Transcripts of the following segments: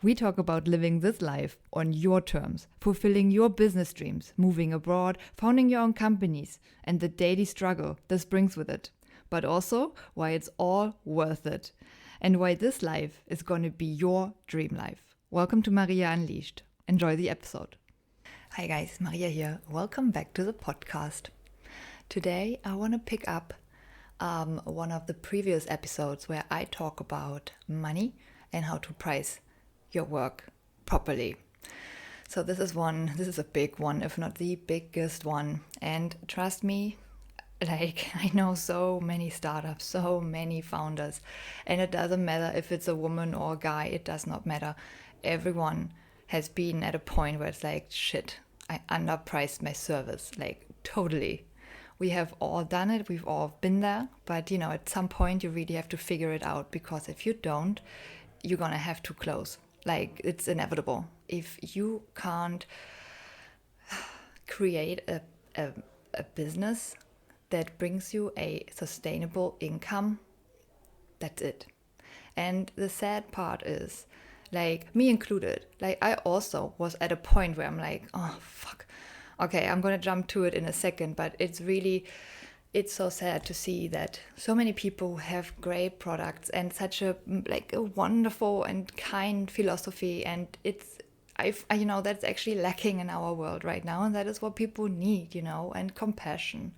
We talk about living this life on your terms, fulfilling your business dreams, moving abroad, founding your own companies, and the daily struggle this brings with it. But also why it's all worth it, and why this life is going to be your dream life. Welcome to Maria Unleashed. Enjoy the episode. Hi guys, Maria here. Welcome back to the podcast. Today I want to pick up one of the previous episodes where I talk about money and how to price your work properly. So this is a big one, if not the biggest one. And trust me, I know so many startups, so many founders, and it doesn't matter if it's a woman or a guy, it does not matter. Everyone has been at a point where it's like, shit, I underpriced my service, like totally. We have all done it, we've all been there, but at some point you really have to figure it out, because if you don't, you're gonna have to close. Like, it's inevitable. If you can't create a business that brings you a sustainable income, that's it. And the sad part is, like, me included, like, I also was at a point where I'm like, oh fuck, okay, I'm gonna jump to it in a second, but it's so sad to see that so many people have great products and such a wonderful and kind philosophy, and that's actually lacking in our world right now, and that is what people need, and compassion.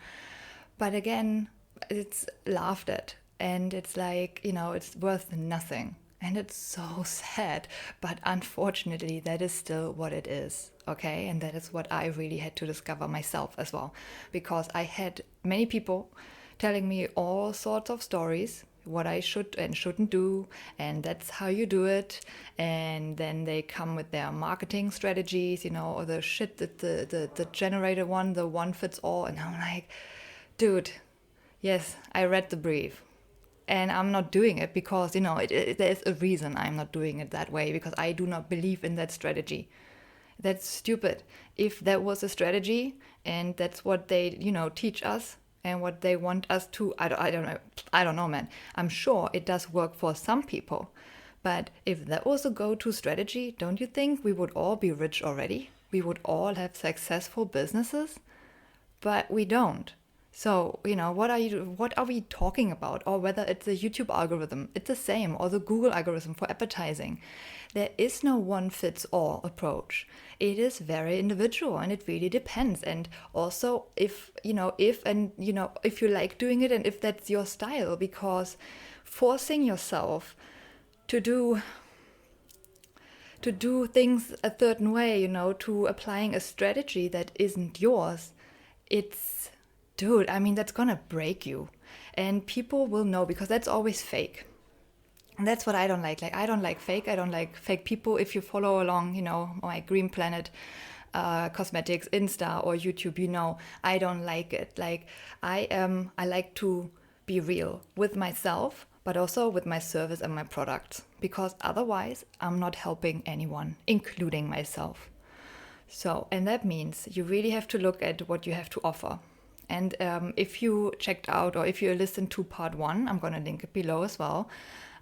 But again, it's laughed at, and it's like, it's worth nothing. And it's so sad, but unfortunately, that is still what it is, okay? And that is what I really had to discover myself as well, because I had many people telling me all sorts of stories, what I should and shouldn't do, and that's how you do it. And then they come with their marketing strategies, or the shit that the generator one, the one fits all. And I'm like, dude, yes, I read the brief. And I'm not doing it because, there's a reason I'm not doing it that way, because I do not believe in that strategy. That's stupid. If that was a strategy and that's what they, teach us and what they want us to, I don't know, man. I'm sure it does work for some people. But if that was a go-to strategy, don't you think we would all be rich already? We would all have successful businesses? But we don't. So, what are we talking about? Or whether it's the YouTube algorithm, it's the same, or the Google algorithm for advertising. There is no one-fits-all approach. It is very individual, and it really depends. And also if you like doing it, and if that's your style, because forcing yourself to do things a certain way, to applying a strategy that isn't yours, dude, that's gonna break you. And people will know, because that's always fake. And that's what I don't like. Like, I don't like fake. I don't like fake people. If you follow along, my Green Planet Cosmetics Insta or YouTube, I don't like it. Like, I like to be real with myself, but also with my service and my products, because otherwise I'm not helping anyone, including myself. So, and that means you really have to look at what you have to offer. And if you checked out, or if you listened to part 1, I'm going to link it below as well.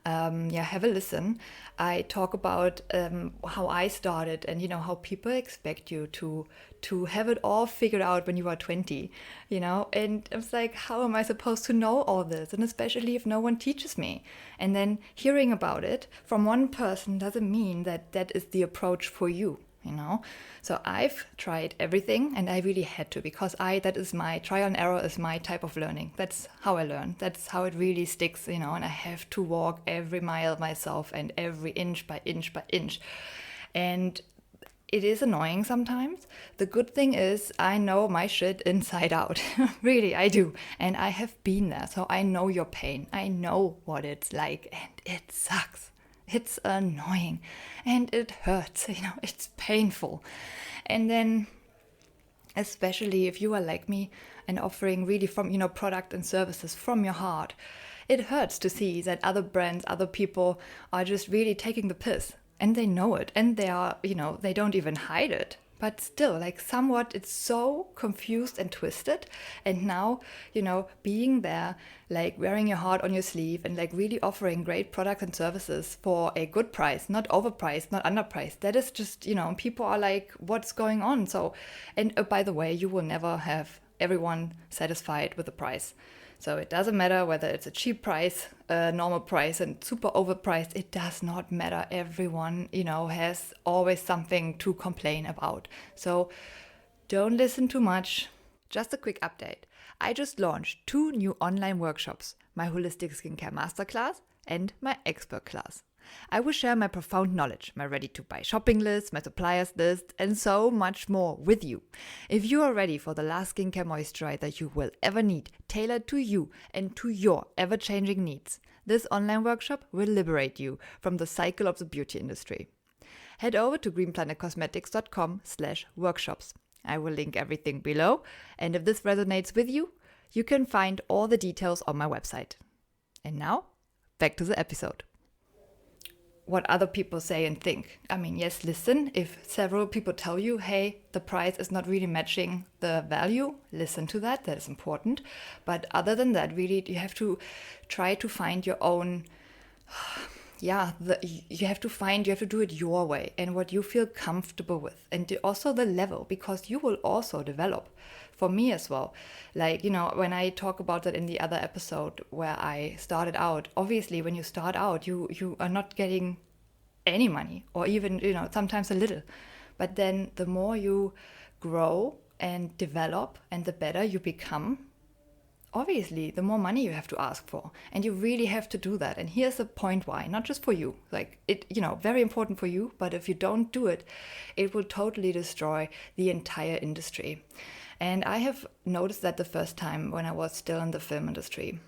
Have a listen. I talk about how I started, and how people expect you to have it all figured out when you are 20, and I was like, how am I supposed to know all this? And especially if no one teaches me. And then hearing about it from one person doesn't mean that that is the approach for you. So I've tried everything, and I really had to, because that is my trial and error, is my type of learning. That's how I learn. That's how it really sticks, and I have to walk every mile myself, and every inch by inch by inch. And it is annoying sometimes. The good thing is I know my shit inside out. Really, I do. And I have been there. So I know your pain. I know what it's like, and it sucks. It's annoying, and it hurts, it's painful. And then, especially if you are like me and offering really from, product and services from your heart, it hurts to see that other brands, other people are just really taking the piss, and they know it, and they are, they don't even hide it. But still, like somewhat it's so confused and twisted. And now, being there, like wearing your heart on your sleeve and like really offering great products and services for a good price, not overpriced, not underpriced. That is just, people are like, what's going on? So, and by the way, you will never have everyone satisfied with the price. So it doesn't matter whether it's a cheap price, a normal price, and super overpriced. It does not matter. Everyone, has always something to complain about. So don't listen too much. Just a quick update. I just launched 2 new online workshops, my Holistic Skincare Masterclass and my Expert Class. I will share my profound knowledge, my ready-to-buy shopping list, my suppliers list, and so much more with you. If you are ready for the last skincare moisturizer you will ever need, tailored to you and to your ever-changing needs, this online workshop will liberate you from the cycle of the beauty industry. Head over to greenplanetcosmetics.com/workshops. I will link everything below, and if this resonates with you, you can find all the details on my website. And now, back to the episode. What other people say and think. I mean, yes, listen, if several people tell you, hey, the price is not really matching the value, listen to that, that is important. But other than that, really, you have to try to find your own, you have to do it your way and what you feel comfortable with. And also the level, because you will also develop. For me as well, like, when I talk about that in the other episode where I started out, obviously when you start out, you are not getting any money or even, sometimes a little. But then the more you grow and develop and the better you become, obviously the more money you have to ask for. And you really have to do that. And here's the point why, not just for you, like it, very important for you, but if you don't do it, it will totally destroy the entire industry. And I have noticed that the first time when I was still in the film industry.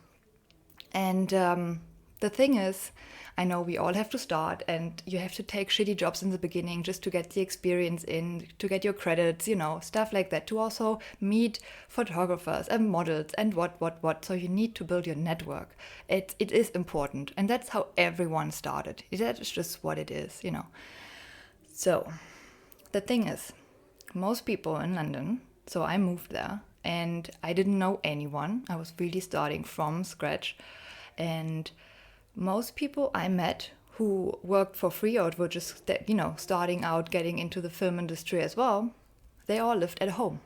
And the thing is, I know we all have to start and you have to take shitty jobs in the beginning just to get the experience in, to get your credits, stuff like that, to also meet photographers and models and what. So you need to build your network. It is important. And that's how everyone started. That's just what it is, So the thing is, most people in London, so I moved there and I didn't know anyone. I was really starting from scratch. And most people I met who worked for free or were just, starting out, getting into the film industry as well, they all lived at home.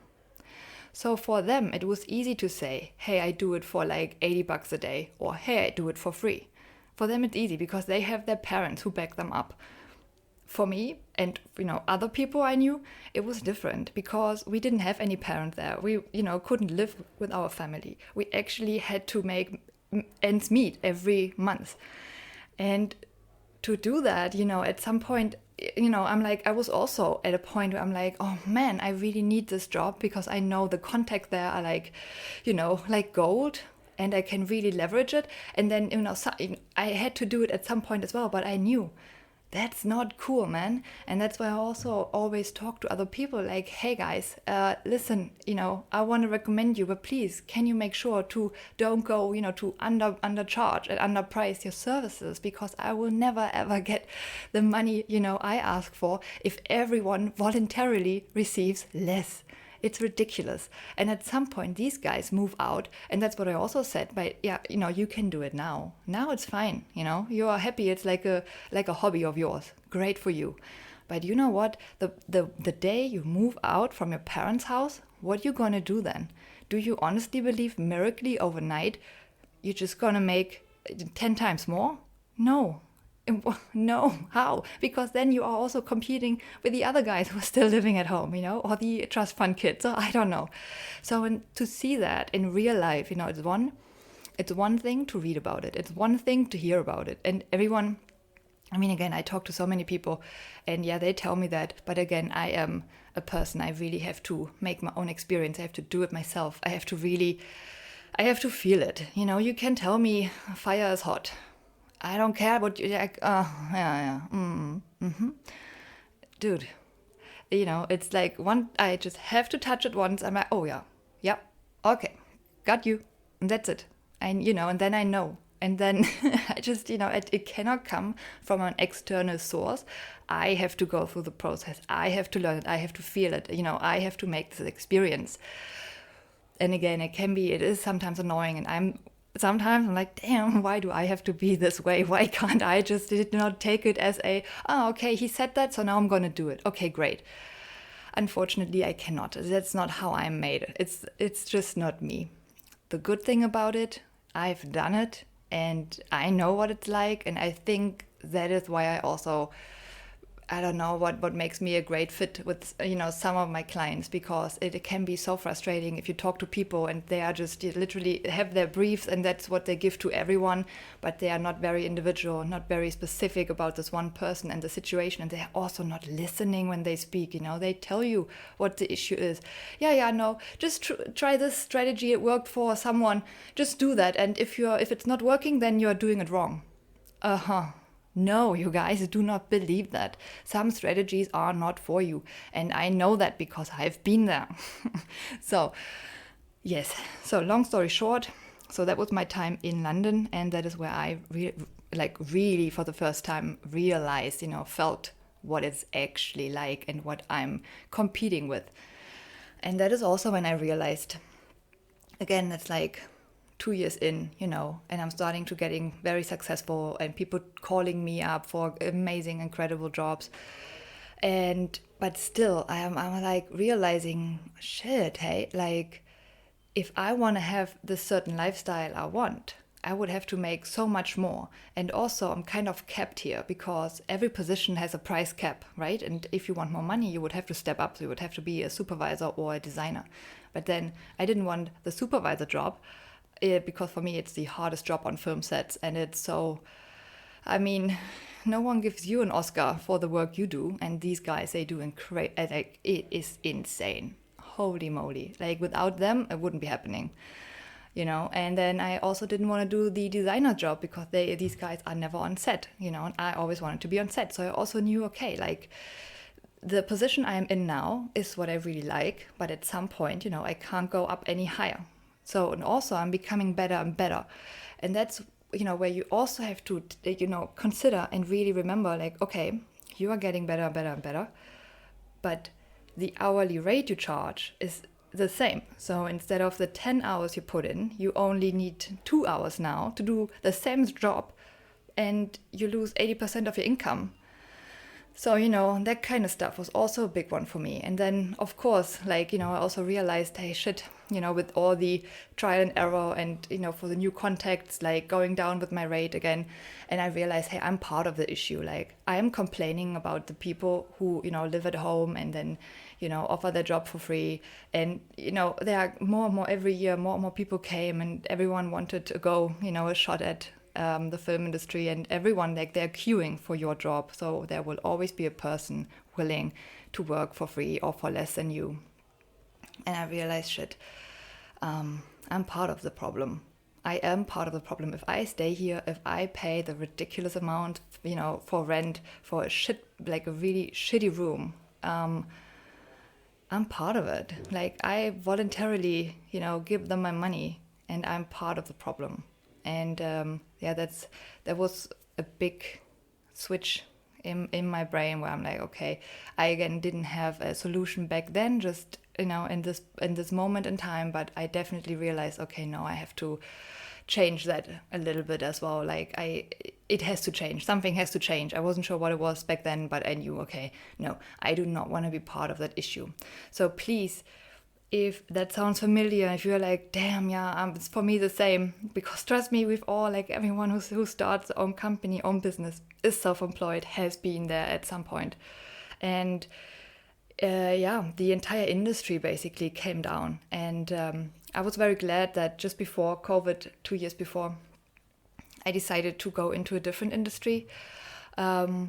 So for them, it was easy to say, hey, I do it for like $80 a day, or hey, I do it for free. For them, it's easy because they have their parents who back them up. For me and, other people I knew, it was different because we didn't have any parent there. We, couldn't live with our family. We actually had to make ends meet every month. And to do that, at some point, I'm like, I was also at a point where I'm like, oh man, I really need this job because I know the contacts there are like, like gold and I can really leverage it. And then, I had to do it at some point as well, but I knew that's not cool, man. And that's why I also always talk to other people like, hey guys, listen, I want to recommend you, but please, can you make sure to don't go, to undercharge and underprice your services, because I will never ever get the money, I ask for if everyone voluntarily receives less. It's ridiculous. And at some point, these guys move out. And that's what I also said. But yeah, you can do it now. Now it's fine. You are happy. It's like a hobby of yours. Great for you. But you know what? The day you move out from your parents' house, what you gonna do then? Do you honestly believe miraculously overnight you're just gonna make 10 times more? No. No, how? Because then you are also competing with the other guys who are still living at home, or the trust fund kids. So I don't know. So to see that in real life, it's one thing to read about it. It's one thing to hear about it. And everyone, again, I talk to so many people and yeah, they tell me that. But again, I am a person. I really have to make my own experience. I have to do it myself. I have to feel it. You can tell me fire is hot. I don't care what you like. Dude, it's like I just have to touch it once. I'm like, oh yeah, yep, okay, got you, and that's it. And and then I know And then I just, it cannot come from an external source. I have to go through the process. I have to learn it. I have to feel it. I have to make this experience. And again, it is sometimes annoying. And I'm like, damn, why do I have to be this way? Why can't I just did not take it as okay, he said that, so now I'm going to do it. Okay, great. Unfortunately, I cannot. That's not how I'm made. It's just not me. The good thing about it, I've done it and I know what it's like. And I think that is why I also, I don't know what makes me a great fit with, some of my clients, because it can be so frustrating if you talk to people and they are just literally have their briefs and that's what they give to everyone, but they are not very individual, not very specific about this one person and the situation, and they're also not listening when they speak. They tell you what the issue is. No, just try this strategy. It worked for someone. Just do that. And if it's not working, then you're doing it wrong. No, you guys, do not believe that. Some strategies are not for you. And I know that because I've been there. So, yes. So, long story short, so that was my time in London. And that is where I really for the first time realized, felt what it's actually like and what I'm competing with. And that is also when I realized, again, it's like 2 years in, and I'm starting to getting very successful and people calling me up for amazing, incredible jobs. But still, I'm like realizing, shit, hey, like if I want to have this certain lifestyle I want, I would have to make so much more. And also I'm kind of capped here because every position has a price cap, right? And if you want more money, you would have to step up. So you would have to be a supervisor or a designer. But then I didn't want the supervisor job. Because for me it's the hardest job on film sets, and it's so, no one gives you an Oscar for the work you do, and these guys, they do it is insane. Holy moly, like without them it wouldn't be happening, and then I also didn't want to do the designer job because these guys are never on set, and I always wanted to be on set. So I also knew, okay, like the position I am in now is what I really like, but at some point, I can't go up any higher. So, and also I'm becoming better and better. And that's, where you also have to, consider and really remember, like, okay, you are getting better and better and better, but the hourly rate you charge is the same. So instead of the 10 hours you put in, you only need 2 hours now to do the same job, and you lose 80% of your income. So, that kind of stuff was also a big one for me. And then, of course, I also realized, hey, shit, with all the trial and error and, for the new contacts, like going down with my rate again. And I realized, hey, I'm part of the issue. Like, I am complaining about the people who, live at home and then, offer their job for free. And, there are more and more every year, more and more people came and everyone wanted to go, a shot at the film industry, and everyone, like, they're queuing for your job. So there will always be a person willing to work for free or for less than you. And I realized, shit, I'm part of the problem. I am part of the problem. If I stay here, if I pay the ridiculous amount, for rent, for a really shitty room, I'm part of it. Like, I voluntarily, give them my money, and I'm part of the problem. And that was a big switch in my brain, where I'm like, okay, I again didn't have a solution back then, just in this moment in time, but I definitely realized, okay, no, I have to change that a little bit as well. Like, it has to change. Something has to change. I wasn't sure what it was back then, but I knew, okay, no, I do not want to be part of that issue. So please, if that sounds familiar, if you're like, damn, yeah, it's for me the same, because trust me, we've all, like, everyone who starts their own company, own business, is self-employed, has been there at some point. And the entire industry basically came down. And I was very glad that just before COVID, 2 years before, I decided to go into a different industry,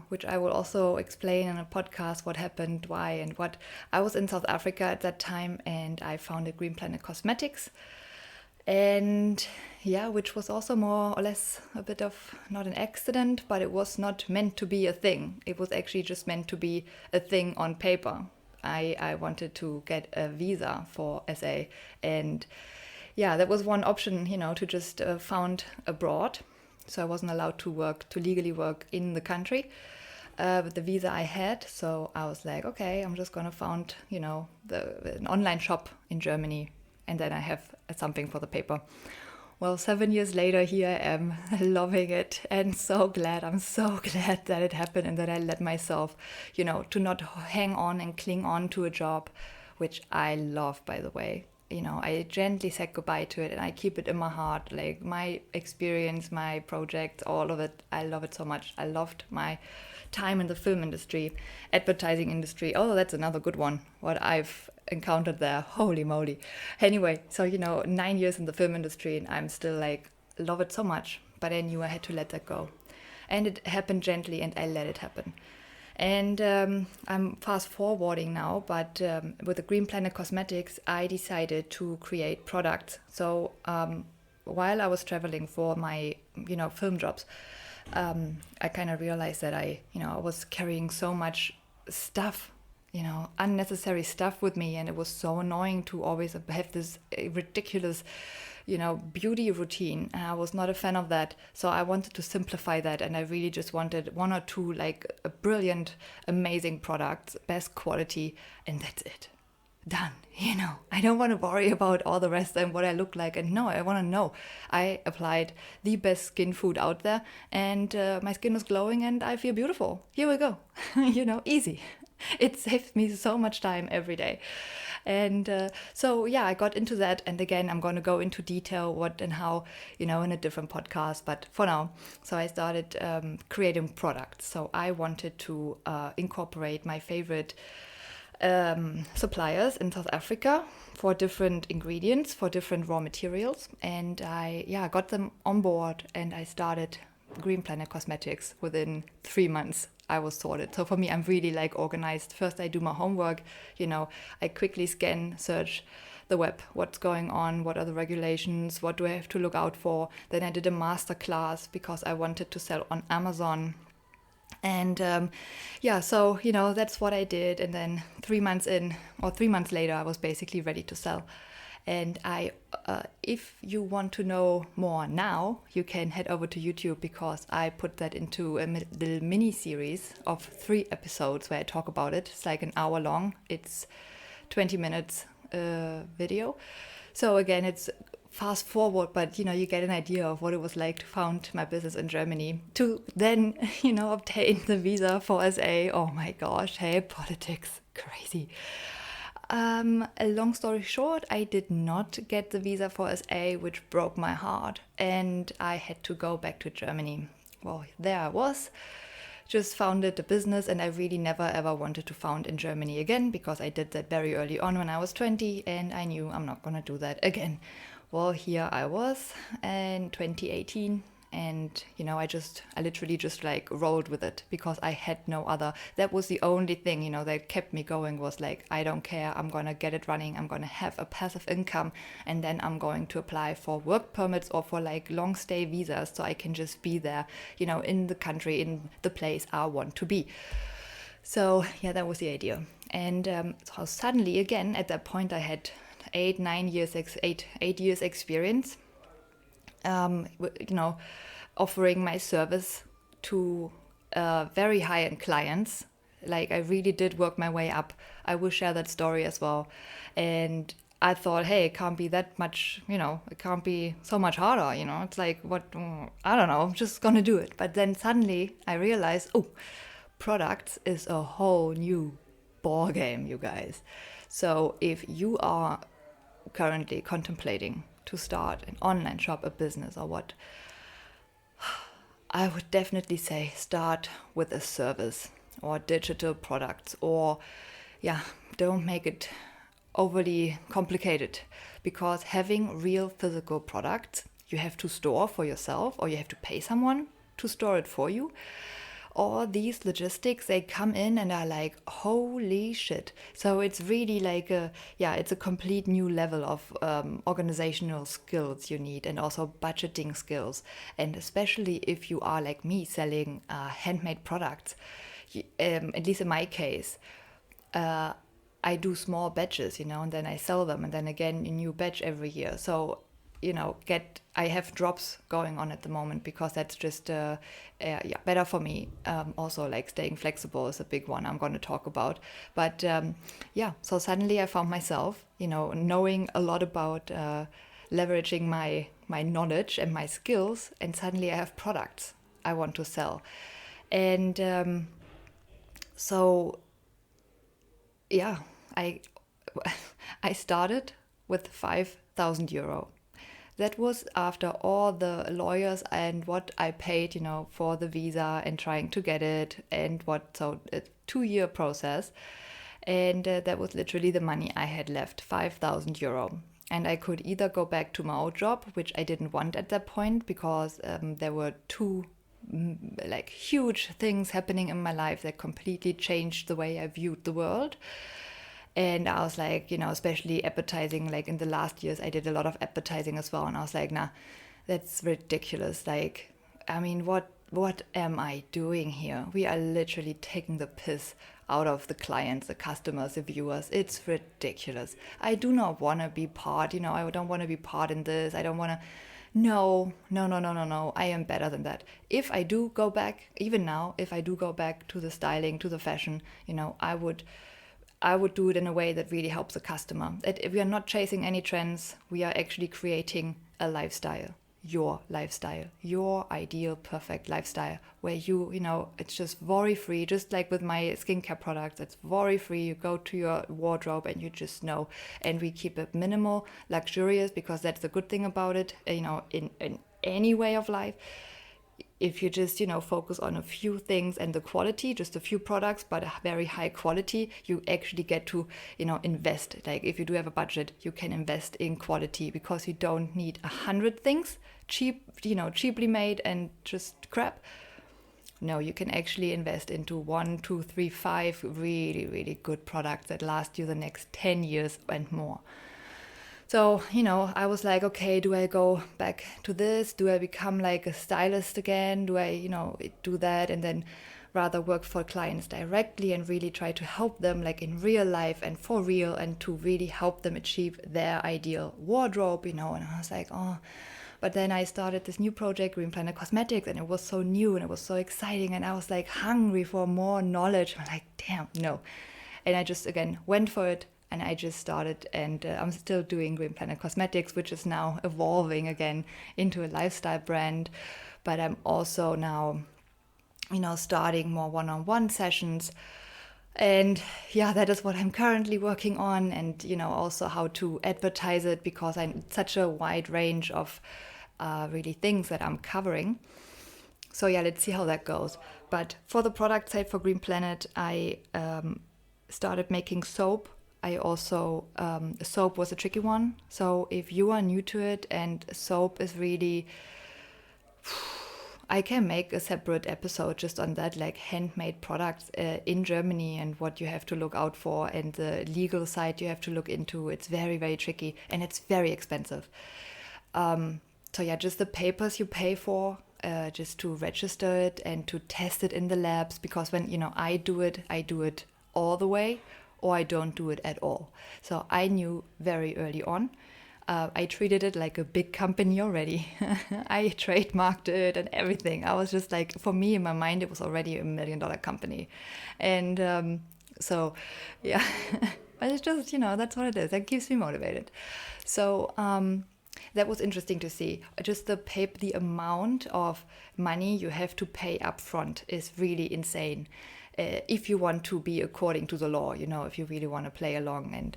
which I will also explain in a podcast what happened, why, and what. I was in South Africa at that time, and I founded Green Planet Cosmetics, and which was also more or less a bit of not an accident, but it was not meant to be a thing. It was actually just meant to be a thing on paper. I wanted to get a visa for SA, and that was one option, to just found abroad. So I wasn't allowed to legally work in the country with the visa I had. So I was like, okay, I'm just going to found, an online shop in Germany. And then I have something for the paper. Well, 7 years later, here I am, loving it and so glad. I'm so glad that it happened and that I let myself, to not hang on and cling on to a job, which I love, by the way. I gently said goodbye to it and I keep it in my heart. Like my experience, my project, all of it, I love it so much. I loved my time in the film industry, advertising industry. Oh, that's another good one. What I've encountered there. Holy moly. Anyway, so 9 years in the film industry and I'm still like, love it so much. But I knew I had to let that go. And it happened gently and I let it happen. And I'm fast forwarding now, but with the Green Planet Cosmetics, I decided to create products. So while I was traveling for my, film jobs, I kind of realized that I was carrying so much stuff, unnecessary stuff with me. And it was so annoying to always have this ridiculous, beauty routine. And I was not a fan of that. So I wanted to simplify that. And I really just wanted one or two like brilliant, amazing products, best quality. And that's it. Done. I don't want to worry about all the rest and what I look like. And no, I want to know. I applied the best skin food out there and my skin is glowing and I feel beautiful. Here we go. Easy. It saves me so much time every day. And so, yeah, I got into that. And again, I'm going to go into detail what and how, in a different podcast. But for now, so I started creating products. So I wanted to incorporate my favorite suppliers in South Africa for different ingredients, for different raw materials. And I got them on board and I started Green Planet Cosmetics. Within 3 months, I was sorted. So for me, I'm really like organized. First, I do my homework. I quickly scan, search the web, what's going on, what are the regulations, what do I have to look out for. Then I did a masterclass because I wanted to sell on Amazon. And so, that's what I did. And then 3 months in, or 3 months later, I was basically ready to sell. And if you want to know more now, you can head over to YouTube because I put that into a little mini series of 3 episodes where I talk about it. It's like an hour long. It's 20 minutes video. So again, it's fast forward, but you get an idea of what it was like to found my business in Germany, to then obtain the visa for SA. Oh my gosh, hey, politics, crazy. A long story short, I did not get the visa for SA, which broke my heart, and I had to go back to Germany. Well, there I was, just founded a business, and I really never ever wanted to found in Germany again because I did that very early on when I was 20 and I knew I'm not going to do that again. Well, here I was in 2018 and, I literally just like rolled with it because I had no other. That was the only thing, that kept me going was like, I don't care. I'm going to get it running. I'm going to have a passive income and then I'm going to apply for work permits or for like long stay visas so I can just be there, in the country, in the place I want to be. So, yeah, that was the idea. And so suddenly, again, at that point, I had 8 years experience, offering my service to very high-end clients. Like I really did work my way up. I will share that story as well. And I thought, hey, it can't be that much, it can't be so much harder, It's like, I don't know, I'm just gonna do it. But then suddenly I realized, products is a whole new ball game, you guys. So if you are currently contemplating to start an online shop, a business or what, I would definitely say start with a service or digital products, or don't make it overly complicated, because having real physical products you have to store for yourself or you have to pay someone to store it for you. All these logistics, they come in and are like, holy shit. So it's really like it's a complete new level of organizational skills you need, and also budgeting skills. And especially if you are like me selling handmade products, at least in my case, I do small batches, and then I sell them, and then again a new batch every year. So I have drops going on at the moment because that's just better for me. Also, like staying flexible is a big one I'm going to talk about. But so suddenly I found myself, knowing a lot about leveraging my knowledge and my skills, and suddenly I have products I want to sell. And so yeah, I I started with 5,000 euro. That was after all the lawyers and what I paid, for the visa and trying to get it, and so a 2-year process. And that was literally the money I had left, 5,000 euro. And I could either go back to my old job, which I didn't want at that point because there were two like huge things happening in my life that completely changed the way I viewed the world. And I was like, especially advertising, like in the last years, I did a lot of advertising as well. And I was like, nah, that's ridiculous. Like, I mean, what am I doing here? We are literally taking the piss out of the clients, the customers, the viewers. It's ridiculous. I do not want to be part, I don't want to be part in this. I don't want to. No. I am better than that. If I do go back, even now, if I do go back to the styling, to the fashion, I would do it in a way that really helps the customer. We are not chasing any trends. We are actually creating a lifestyle, your ideal, perfect lifestyle, where it's just worry-free, just like with my skincare products. It's worry-free. You go to your wardrobe and you just know. And we keep it minimal, luxurious, because that's the good thing about it, in any way of life. If you just, focus on a few things and the quality, just a few products, but a very high quality, you actually get to, invest. Like if you do have a budget, you can invest in quality because you don't need 100 things cheaply made and just crap. No, you can actually invest into 1, 2, 3, 5 really, really good products that last you the next 10 years and more. So, I was like, okay, do I go back to this? Do I become like a stylist again? Do I, do that and then rather work for clients directly and really try to help them like in real life and for real, and to really help them achieve their ideal wardrobe, And I was like, oh, but then I started this new project, Green Planet Cosmetics, and it was so new and it was so exciting. And I was like hungry for more knowledge. I'm like, damn, no. And I just, again, went for it. And I just started, and I'm still doing Green Planet Cosmetics, which is now evolving again into a lifestyle brand. But I'm also now, starting more one-on-one sessions. And yeah, that is what I'm currently working on. And, also how to advertise it, because I'm such a wide range of really things that I'm covering. So yeah, let's see how that goes. But for the product side for Green Planet, I started making soap. I also, soap was a tricky one. So if you are new to it, and soap is really, I can make a separate episode just on that, like handmade products in Germany and what you have to look out for, and the legal side you have to look into. It's very, very tricky, and it's very expensive. So yeah, just the papers you pay for, just to register it and to test it in the labs, because when, I do it all the way, or I don't do it at all. So I knew very early on. I treated it like a big company already. I trademarked it and everything. I was just like, for me in my mind, it was already $1 million company. And so, yeah, but it's just, that's what it is. That keeps me motivated. So that was interesting to see. Just the amount of money you have to pay up front is really insane. If you want to be according to the law, if you really want to play along. And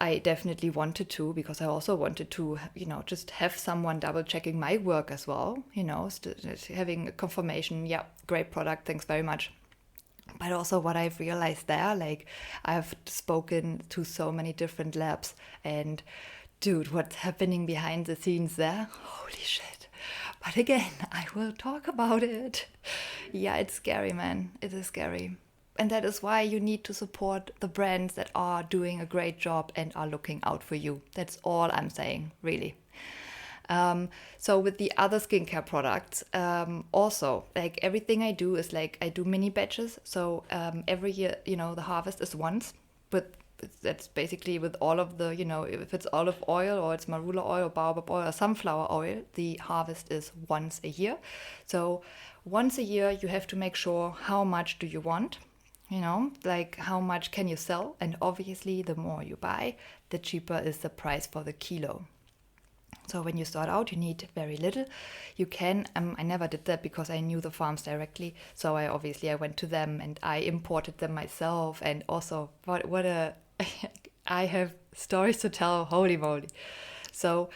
I definitely wanted to, because I also wanted to, just have someone double checking my work as well, having a confirmation, yeah, great product, thanks very much. But also what I've realized there, like I've spoken to so many different labs, and dude, what's happening behind the scenes there? Holy shit. But again, I will talk about it. Yeah, it's scary, man. It is scary. And that is why you need to support the brands that are doing a great job and are looking out for you. That's all I'm saying, really. So with the other skincare products, also, like everything I do is like, I do mini batches. So every year, the harvest is once. But That's basically with all of the, if it's olive oil or it's marula oil or baobab oil or sunflower oil, the harvest is once a year. So once a year, you have to make sure how much do you want, like how much can you sell? And obviously, the more you buy, the cheaper is the price for the kilo. So when you start out, you need very little. You can, I never did that because I knew the farms directly. So I went to them and I imported them myself. And also, I have stories to tell, holy moly. So,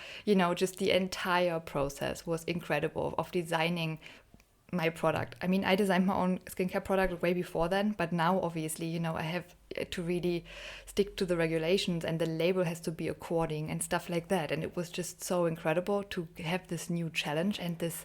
just the entire process was incredible of designing my product. I mean, I designed my own skincare product way before then, but now obviously, I have to really stick to the regulations and the label has to be according and stuff like that. And it was just so incredible to have this new challenge and this,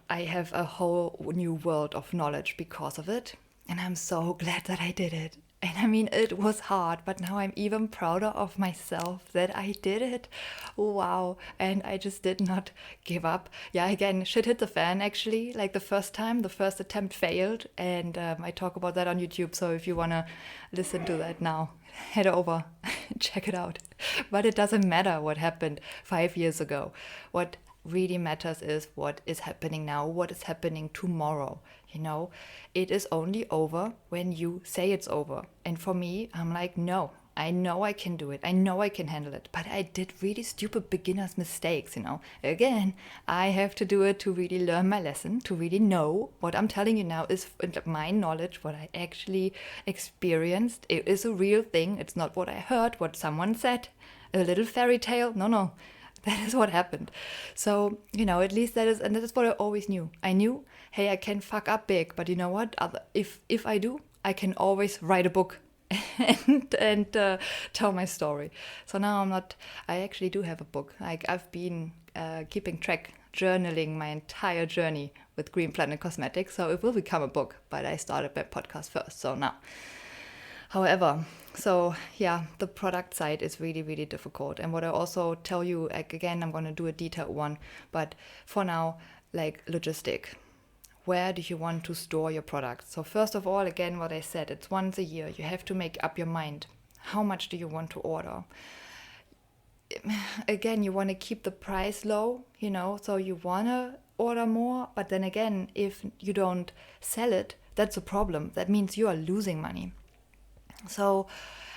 I have a whole new world of knowledge because of it. And I'm so glad that I did it. And I mean, it was hard, but now I'm even prouder of myself that I did it. Wow. And I just did not give up. Yeah, again, shit hit the fan, actually. Like the first attempt failed. And I talk about that on YouTube. So if you want to listen to that now, head over, check it out. But it doesn't matter what happened 5 years ago. What really matters is what is happening now, what is happening tomorrow. It is only over when you say it's over. And for me, I'm like, no, I know I can do it. I know I can handle it. But I did really stupid beginner's mistakes, Again, I have to do it to really learn my lesson, to really know what I'm telling you now is my knowledge, what I actually experienced. It is a real thing. It's not what I heard, what someone said, a little fairy tale. No. That is what happened. So, at least that is what I always knew. I knew, hey, I can fuck up big, but you know what? If I do, I can always write a book and tell my story. So now I actually do have a book. Like I've been keeping track, journaling my entire journey with Green Planet Cosmetics. So it will become a book, but I started my podcast first. So now. However, the product side is really, really difficult. And what I also tell you, again, I'm going to do a detailed one, but for now, like logistic. Where do you want to store your product? So first of all, again, what I said, it's once a year. You have to make up your mind. How much do you want to order? Again, you want to keep the price low, so you want to order more. But then again, if you don't sell it, that's a problem. That means you are losing money. So,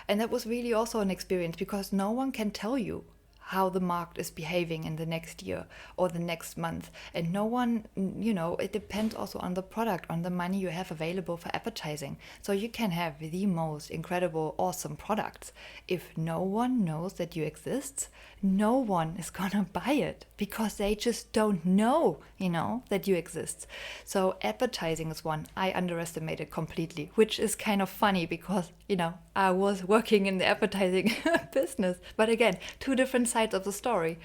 and that was really also an experience because no one can tell you how the market is behaving in the next year or the next month. And no one, it depends also on the product, on the money you have available for advertising. So you can have the most incredible, awesome products. If no one knows that you exist, no one is gonna buy it because they just don't know, that you exist. So advertising is one I underestimated completely, which is kind of funny because, I was working in the advertising business. But again, two different sides of the story,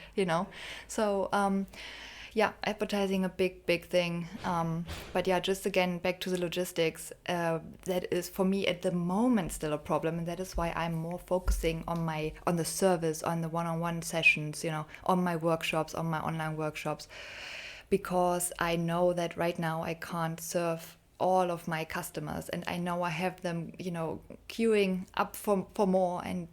So, advertising a big thing. But just again, back to the logistics, that is for me at the moment still a problem. And that is why I'm more focusing on the service, on the one-on-one sessions, on my workshops, on my online workshops, because I know that right now I can't serve all of my customers, and I know I have them, queuing up for more, and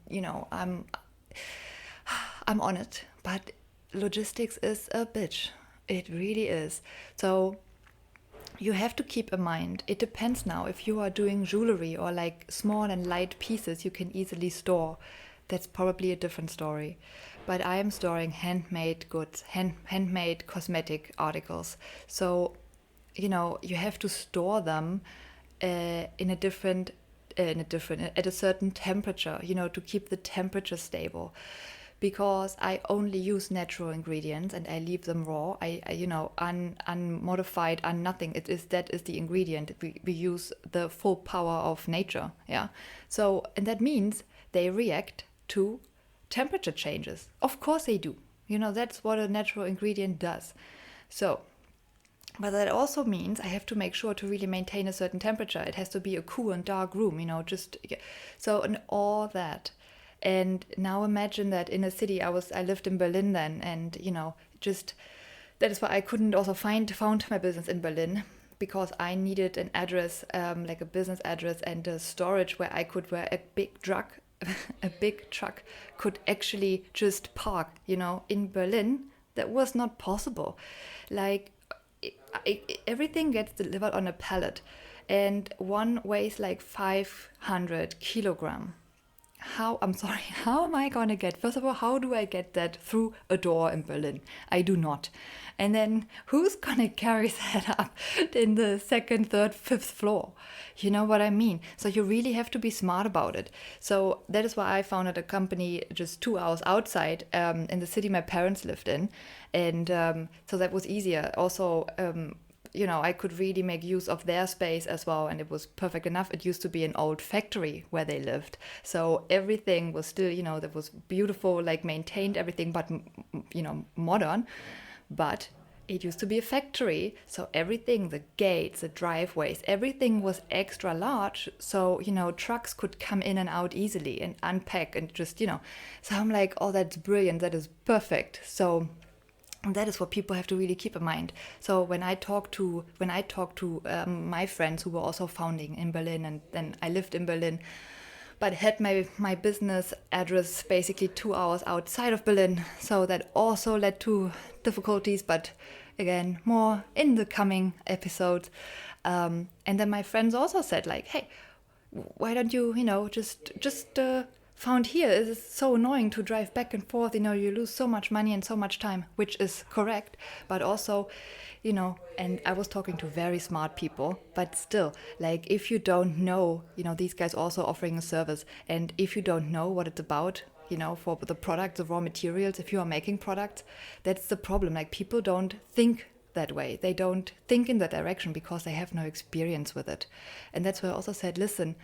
I'm on it, but logistics is a bitch. It really is. So you have to keep in mind, it depends now if you are doing jewelry or like small and light pieces you can easily store. That's probably a different story. But I am storing handmade goods, handmade cosmetic articles. So, you have to store them at a certain temperature, to keep the temperature stable. Because I only use natural ingredients and I leave them raw. Unmodified, nothing. That is the ingredient. We use the full power of nature. Yeah. So, and that means they react to temperature changes. Of course they do. That's what a natural ingredient does. So, but that also means I have to make sure to really maintain a certain temperature. It has to be a cool and dark room, so, and all that. And now imagine that in a city, I lived in Berlin then, and that is why I couldn't also found my business in Berlin. because I needed an address, like a business address and a storage where a big truck, a big truck could actually just park, in Berlin. That was not possible. Like, everything gets delivered on a pallet, and one weighs like 500 kilogram. How am I gonna get, first of all, how do I get that through a door in Berlin? I do not. And then who's gonna carry that up in the second, third, fifth floor? You know what I mean? So you really have to be smart about it. So that is why I founded a company just 2 hours outside, in the city my parents lived in. And so that was easier. Also, I could really make use of their space as well, and it was perfect enough. It used to be an old factory where they lived, so everything was still, that was beautiful, like maintained everything, but modern. But it used to be a factory, so everything, the gates, the driveways, everything was extra large, so trucks could come in and out easily and unpack and just So I'm like, oh, that's brilliant, that is perfect. So that is what people have to really keep in mind. So when I talk to my friends who were also founding in Berlin, and then I lived in Berlin, but had my business address basically 2 hours outside of Berlin, so that also led to difficulties. But again, more in the coming episodes. And then my friends also said, like, hey, why don't you just found here, it is so annoying to drive back and forth, you lose so much money and so much time, which is correct. But also, and I was talking to very smart people, but still, like, if you don't know, these guys also offering a service, and if you don't know what it's about, for the product, the raw materials, if you are making products, that's the problem. Like, people don't think that way. They don't think in that direction because they have no experience with it. And that's why I also said, listen,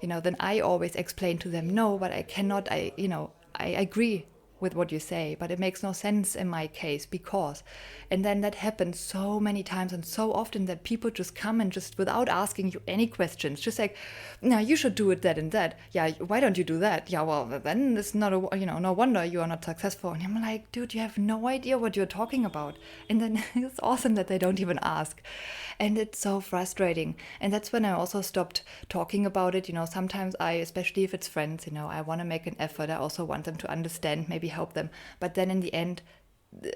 then I always explain to them, no, but I cannot, I agree with what you say, but it makes no sense in my case because, and then that happens so many times and so often that people just come and just without asking you any questions, just like, no, you should do it that and that. Yeah, why don't you do that? Yeah, well, then it's not no wonder you are not successful. And I'm like, dude, you have no idea what you're talking about. And then it's awesome that they don't even ask. And it's so frustrating. And that's when I also stopped talking about it. Sometimes especially if it's friends, I want to make an effort. I also want them to understand, maybe help them. But then in the end,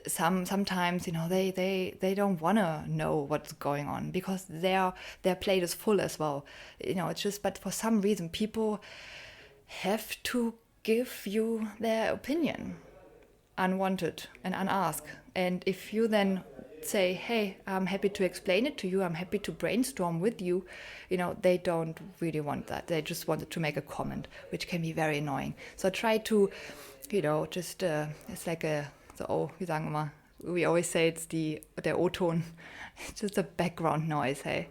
sometimes they don't want to know what's going on because their plate is full as well. It's just, but for some reason people have to give you their opinion unwanted and unasked. And if you then say, hey, I'm happy to explain it to you, I'm happy to brainstorm with you, they don't really want that. They just wanted to make a comment, which can be very annoying. So try to, just, it's like wie sagen wir mal, we always say it's der O-Ton, it's just a background noise, hey.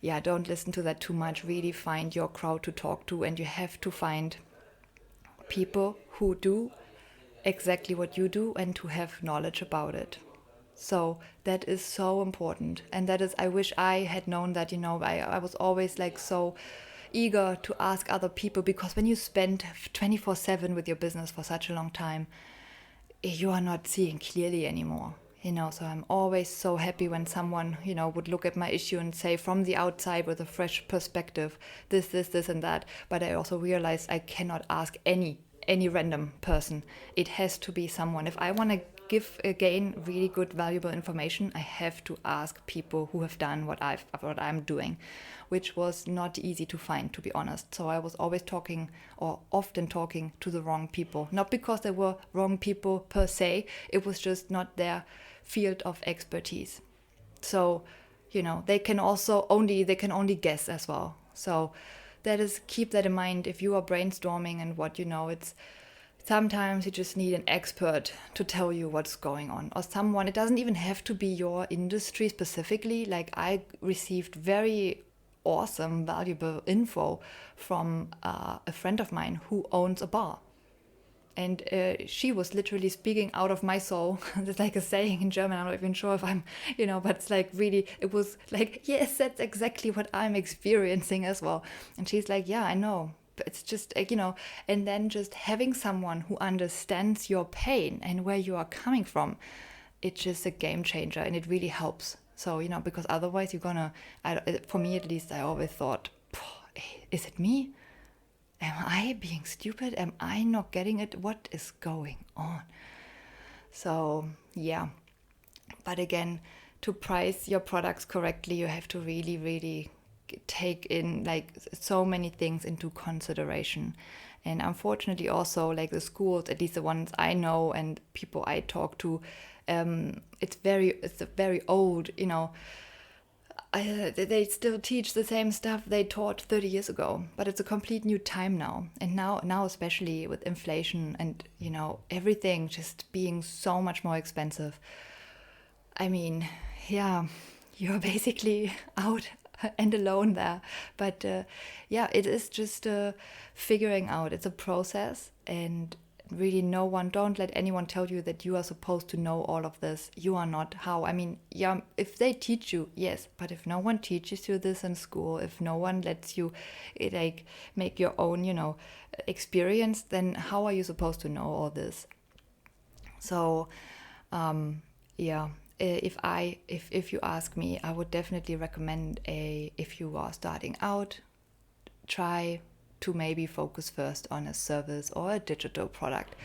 Yeah, don't listen to that too much. Really find your crowd to talk to, and you have to find people who do exactly what you do and who have knowledge about it. So that is so important. And that is, I wish I had known that, I was always like so eager to ask other people, because when you spend 24/7 with your business for such a long time, you are not seeing clearly anymore. So I'm always so happy when someone, would look at my issue and say from the outside with a fresh perspective, this, and that. But I also realized I cannot ask any random person. It has to be someone. If I want to gain really good, valuable information, I have to ask people who have done what I'm doing, which was not easy to find, to be honest. So I was always often talking to the wrong people, not because they were wrong people per se, it was just not their field of expertise. So, they can only guess as well. So keep that in mind if you are brainstorming and it's sometimes you just need an expert to tell you what's going on, or someone. It doesn't even have to be your industry specifically. Like, I received very awesome, valuable info from a friend of mine who owns a bar. And she was literally speaking out of my soul. There's like a saying in German, I'm not even sure if I'm, but it's like really, it was like, yes, that's exactly what I'm experiencing as well. And she's like, yeah, I know. But it's just, and then just having someone who understands your pain and where you are coming from, it's just a game changer, and it really helps. So, because otherwise you're gonna, for me at least, I always thought, is it me? Am I being stupid? Am I not getting it? What is going on? So, yeah. But again, to price your products correctly, you have to really, really take in like so many things into consideration. And unfortunately also like the schools, at least the ones I know and people I talk to, it's a very old, they still teach the same stuff they taught 30 years ago, but it's a complete new time now. And now especially with inflation and everything just being so much more expensive, I mean, yeah, you're basically out and alone there. But yeah, it is just figuring out. It's a process, and really, don't let anyone tell you that you are supposed to know all of this. You are not. How? I mean, yeah, if they teach you, yes, but if no one teaches you this in school, if no one lets you like make your own, experience, then how are you supposed to know all this? So, yeah, if you ask me, I would definitely recommend if you are starting out, try to maybe focus first on a service or a digital product,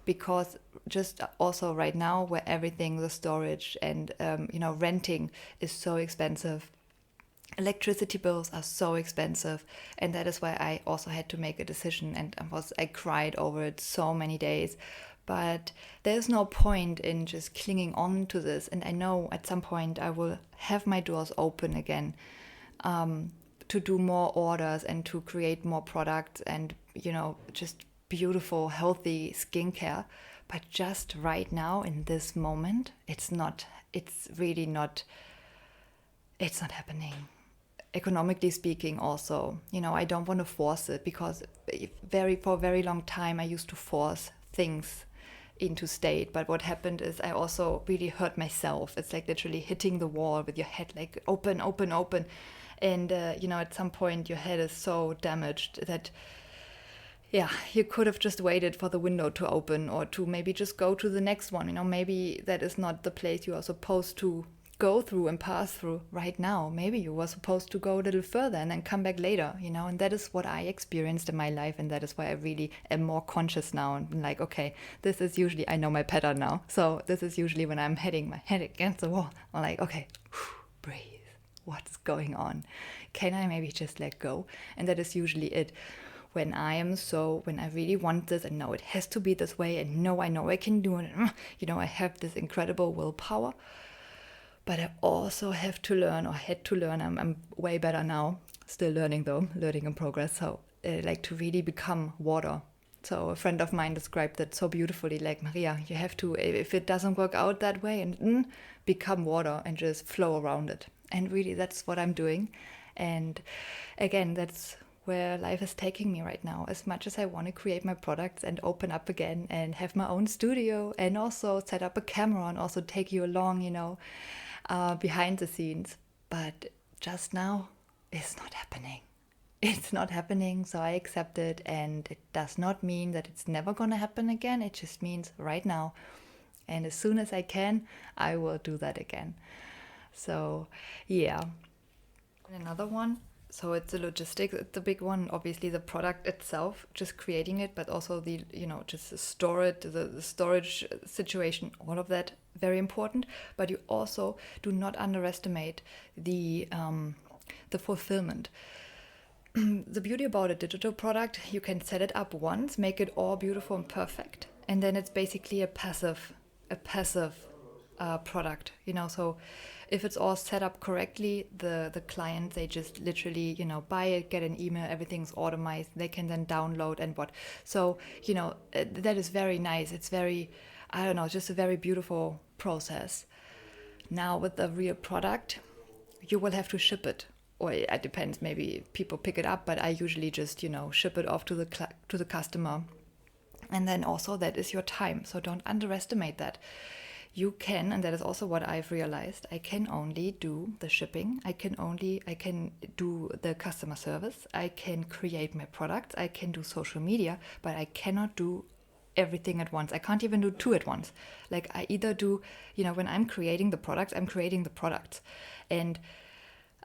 because just also right now where everything, the storage and renting is so expensive, electricity bills are so expensive, and that is why I also had to make a decision, and I cried over it so many days. But there's no point in just clinging on to this, and I know at some point I will have my doors open again, to do more orders and to create more products and just beautiful healthy skincare. But just right now in this moment, it's really not, it's not happening. Economically speaking also, I don't want to force it, because for a very long time I used to force things into state. But what happened is I also really hurt myself. It's like literally hitting the wall with your head, like open, open, open. And at some point your head is so damaged that yeah, you could have just waited for the window to open, or to maybe just go to the next one. Maybe that is not the place you are supposed to go through and pass through right now. Maybe you were supposed to go a little further and then come back later, and that is what I experienced in my life. And that is why I really am more conscious now and like, okay, this is usually, I know my pattern now. So this is usually when I'm hitting my head against the wall. I'm like, okay, breathe. What's going on? Can I maybe just let go? And that is usually it. When I really want this and know it has to be this way, and I know I can do it, I have this incredible willpower. But I also have to learn, or had to learn, I'm way better now, still learning though, learning in progress, so like to really become water. So a friend of mine described that so beautifully, like, Maria, you have to, if it doesn't work out that way, and become water and just flow around it. And really that's what I'm doing. And again, that's where life is taking me right now. As much as I want to create my products and open up again and have my own studio and also set up a camera and also take you along, behind the scenes. But just now, it's not happening. It's not happening, so I accept it, and it does not mean that it's never going to happen again. It just means right now. And as soon as I can, I will do that again. So, yeah. And another one, so it's the logistics, it's the big one, obviously the product itself, just creating it, but also the, just store it, the storage situation, all of that, very important. But you also do not underestimate the fulfillment. The beauty about a digital product, you can set it up once, make it all beautiful and perfect, and then it's basically a passive product, so if it's all set up correctly, the client, they just literally, buy it, get an email, everything's automated, they can then download and what. So, that is very nice. It's very, I don't know, just a very beautiful process. Now with the real product, you will have to ship it. Or it depends, maybe people pick it up, but I usually just, ship it off to the customer. And then also that is your time. So don't underestimate that. You can, and that is also what I've realized, I can only do the shipping, I can do the customer service, I can create my products, I can do social media, but I cannot do everything at once. I can't even do two at once. Like I either do, when I'm creating the products, I'm creating the products. And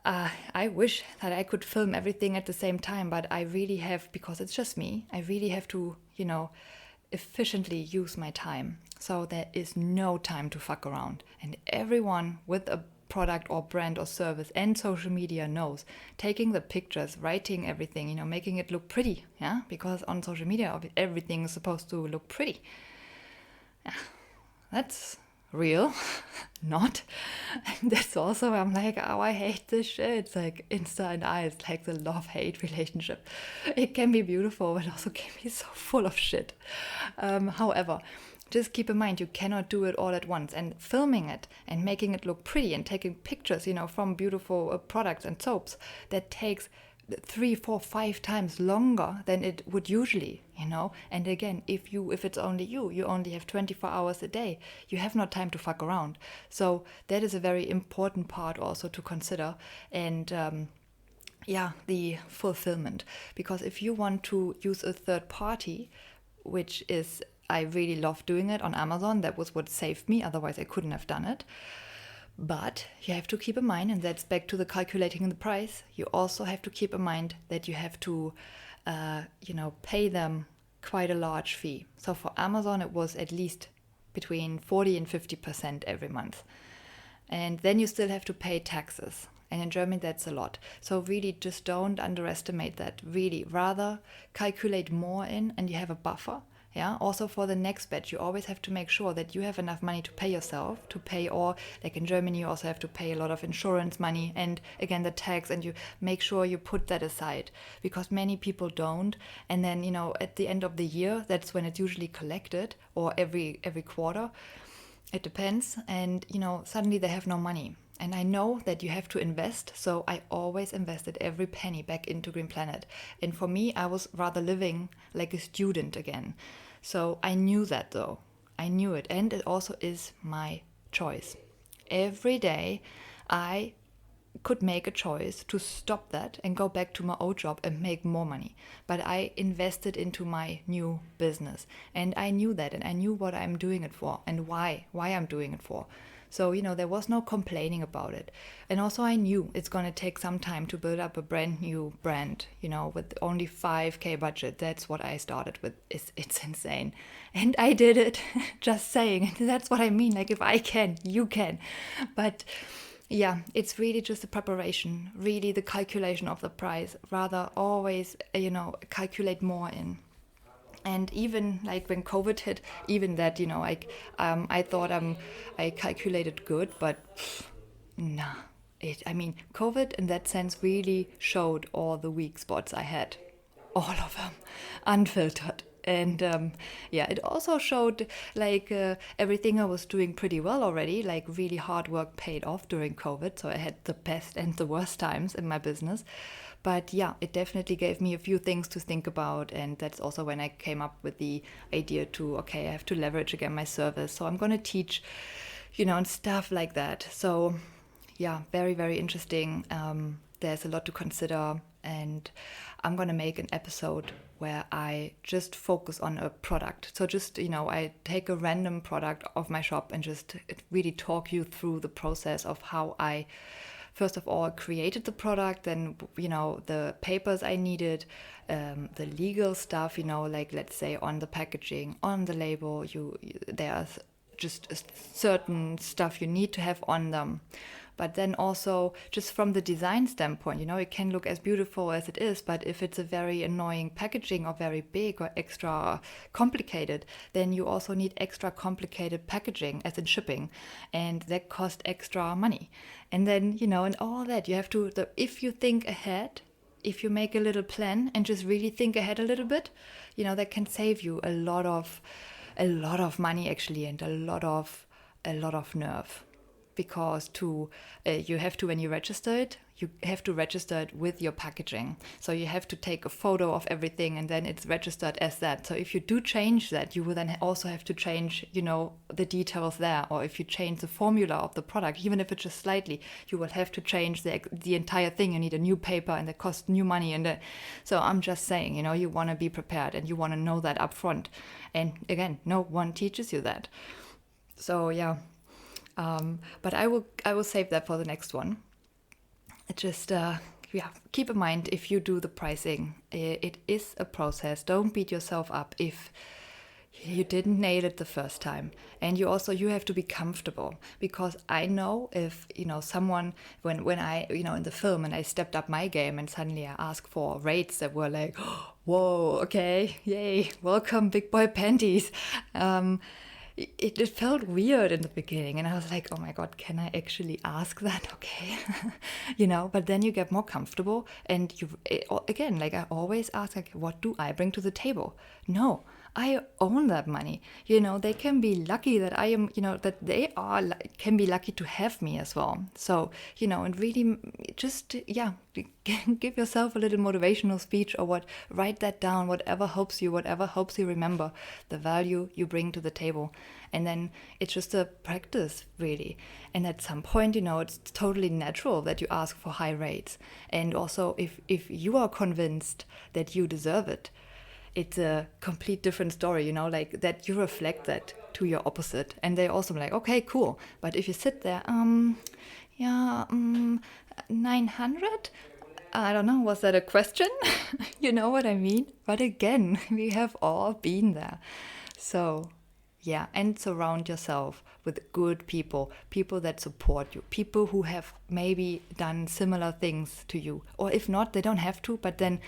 I wish that I could film everything at the same time, but I really have, because it's just me, I really have to, efficiently use my time. So there is no time to fuck around. And everyone with a product or brand or service and social media knows taking the pictures, writing everything, making it look pretty. Yeah, because on social media, everything is supposed to look pretty. Yeah, that's real. Not. And that's also, I'm like, oh, I hate this shit. It's like Insta and I, it's like the love-hate relationship. It can be beautiful, but also can be so full of shit. However, just keep in mind, you cannot do it all at once. And filming it and making it look pretty and taking pictures, from beautiful products and soaps, that takes 3, 4, 5 times longer than it would usually, And again, if it's only you only have 24 hours a day. You have no time to fuck around. So that is a very important part also to consider. And the fulfillment. Because if you want to use a third party, which is, I really love doing it on Amazon. That was what saved me. Otherwise, I couldn't have done it. But you have to keep in mind, and that's back to the calculating the price, you also have to keep in mind that you have to, pay them quite a large fee. So for Amazon, it was at least between 40 and 50% every month. And then you still have to pay taxes. And in Germany, that's a lot. So really just don't underestimate that. Really, rather calculate more in and you have a buffer. Yeah. Also for the next batch, you always have to make sure that you have enough money to pay yourself, or like in Germany, you also have to pay a lot of insurance money and again, the tax, and you make sure you put that aside, because many people don't. And then, at the end of the year, that's when it's usually collected, or every quarter. It depends. And, suddenly they have no money. And I know that you have to invest, so I always invested every penny back into Green Planet. And for me, I was rather living like a student again. So I knew that though. I knew it. And it also is my choice. Every day I could make a choice to stop that and go back to my old job and make more money. But I invested into my new business. And I knew that, and I knew what I'm doing it for and why I'm doing it for. So, there was no complaining about it. And also I knew it's going to take some time to build up a brand new brand, with only 5K budget. That's what I started with. It's insane. And I did it, just saying. And that's what I mean. Like, if I can, you can. But yeah, it's really just the preparation, really the calculation of the price. Rather always, calculate more in. And even like when COVID hit, even that, I thought I calculated good, but nah. COVID in that sense really showed all the weak spots I had. All of them, unfiltered. And it also showed like everything I was doing pretty well already, like really hard work paid off during COVID. So I had the best and the worst times in my business. But yeah, it definitely gave me a few things to think about. And that's also when I came up with the idea to, I have to leverage again my service. So I'm going to teach, and stuff like that. So yeah, very, very interesting. There's a lot to consider. And I'm going to make an episode where I just focus on a product. So just, I take a random product of my shop and just really talk you through the process of how I first of all created the product, then the papers I needed, the legal stuff, like let's say on the packaging, on the label, there's just a certain stuff you need to have on them. But then also just from the design standpoint, it can look as beautiful as it is, but if it's a very annoying packaging or very big or extra complicated, then you also need extra complicated packaging as in shipping, and that costs extra money. And then, and all that you have to, if you think ahead, if you make a little plan and just really think ahead a little bit, that can save you a lot of money actually, and a lot of nerve. because you have to, when you register it, you have to register it with your packaging. So you have to take a photo of everything, and then it's registered as that. So if you do change that, you will then also have to change, the details there. Or if you change the formula of the product, even if it's just slightly, you will have to change the entire thing. You need a new paper, and it costs new money. So I'm just saying, you want to be prepared, and you want to know that up front. And again, no one teaches you that. So yeah. But I will save that for the next one. Just keep in mind, if you do the pricing, it is a process. Don't beat yourself up if you didn't nail it the first time. And you have to be comfortable, because I know if someone, when I in the film, and I stepped up my game, and suddenly I asked for rates that were like, whoa, okay, yay, welcome big boy panties. It felt weird in the beginning, and I was like, oh my God, can I actually ask that? Okay. But then you get more comfortable, and again, like I always ask, like, what do I bring to the table? No, I own that money. They can be lucky that I am, that they can be lucky to have me as well. So, and really just, give yourself a little motivational speech, or write that down, whatever helps you remember the value you bring to the table. And then it's just a practice, really. And at some point, it's totally natural that you ask for high rates. And also, if you are convinced that you deserve it, it's a complete different story, like that you reflect that to your opposite. And they also like, okay, cool. But if you sit there, 900? I don't know, was that a question? You know what I mean? But again, we have all been there. So, yeah, and surround yourself with good people that support you, people who have maybe done similar things to you. Or if not, they don't have to, but then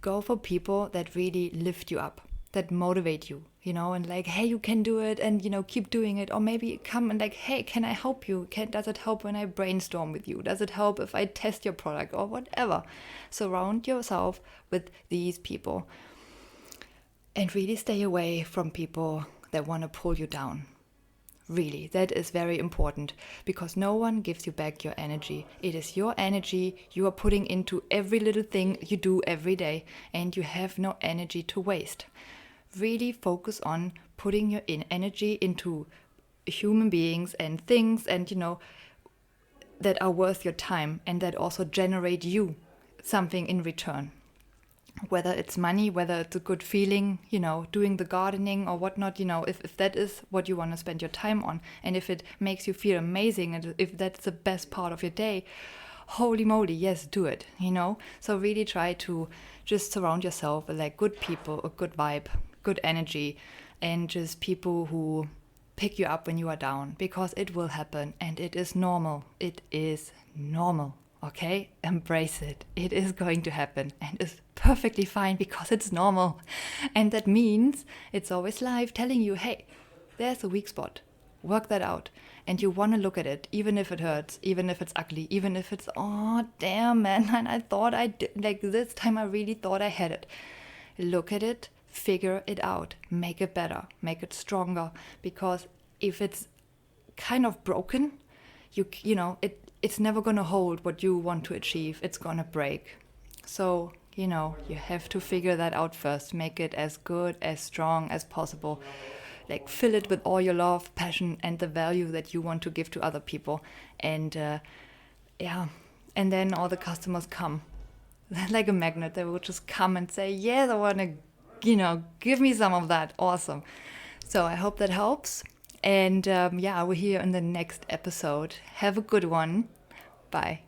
go for people that really lift you up, that motivate you, and like, hey, you can do it, and, keep doing it. Or maybe come and like, hey, can I help you? Does it help when I brainstorm with you? Does it help if I test your product, or whatever? Surround yourself with these people, and really stay away from people that want to pull you down. Really, that is very important, because no one gives you back your energy. It is your energy you are putting into every little thing you do every day, and you have no energy to waste. Really focus on putting your energy into human beings and things, and that are worth your time, and that also generate you something in return. Whether it's money, whether it's a good feeling, doing the gardening or whatnot, if that is what you want to spend your time on, and if it makes you feel amazing, and if that's the best part of your day, holy moly, yes, do it, So really try to just surround yourself with like good people, a good vibe, good energy, and just people who pick you up when you are down, because it will happen, and it is normal. It is normal. Okay, embrace it. It is going to happen, and it's perfectly fine, because it's normal. And that means it's always life telling you, hey, there's a weak spot. Work that out. And you want to look at it, even if it hurts, even if it's ugly, even if it's, oh, damn, man, and I thought I did, like this time I really thought I had it. Look at it, figure it out, make it better, make it stronger. Because if it's kind of broken, it's never going to hold what you want to achieve. It's going to break. So, you have to figure that out first. Make it as good, as strong as possible. Like, fill it with all your love, passion, and the value that you want to give to other people. And, and then all the customers come. Like a magnet. They will just come and say, yes, I want to, give me some of that. Awesome. So I hope that helps. And I will hear you in the next episode. Have a good one. Bye.